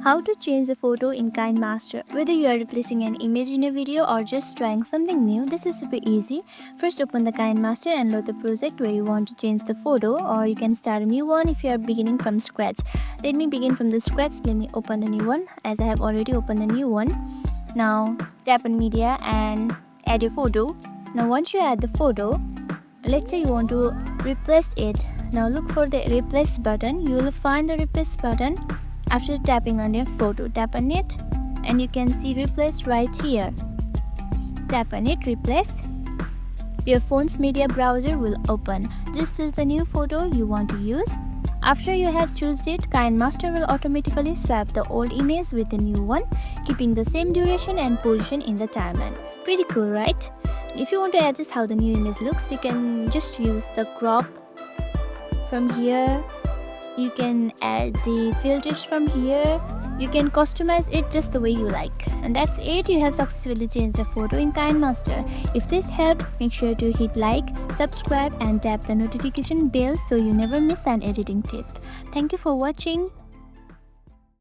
How to change the photo in KineMaster. Whether you are replacing an image in a video or just trying something new, this is super easy. First, open the KineMaster and load the project where you want to change the photo, or you can start a new one if you are beginning from scratch. Let me begin from the scratch. Let me open the new one, as I have already opened the new one. Now tap on media and add your photo. Now once you add the photo, let's say you want to replace it. Now look for the replace button. You will find the replace button after tapping on your photo. Tap on it and you can see replace right here. Tap on it, replace. Your phone's media browser will open. This is the new photo you want to use. After you have chosen it, KineMaster will automatically swap the old image with the new one, keeping the same duration and position in the timeline. Pretty cool, right? If you want to adjust how the new image looks, you can just use the crop from here. You can add the filters from here. You can customize it just the way you like. And that's it. You have successfully changed the photo in KineMaster. If this helped, make sure to hit like, subscribe and tap the notification bell so you never miss an editing tip. Thank you for watching.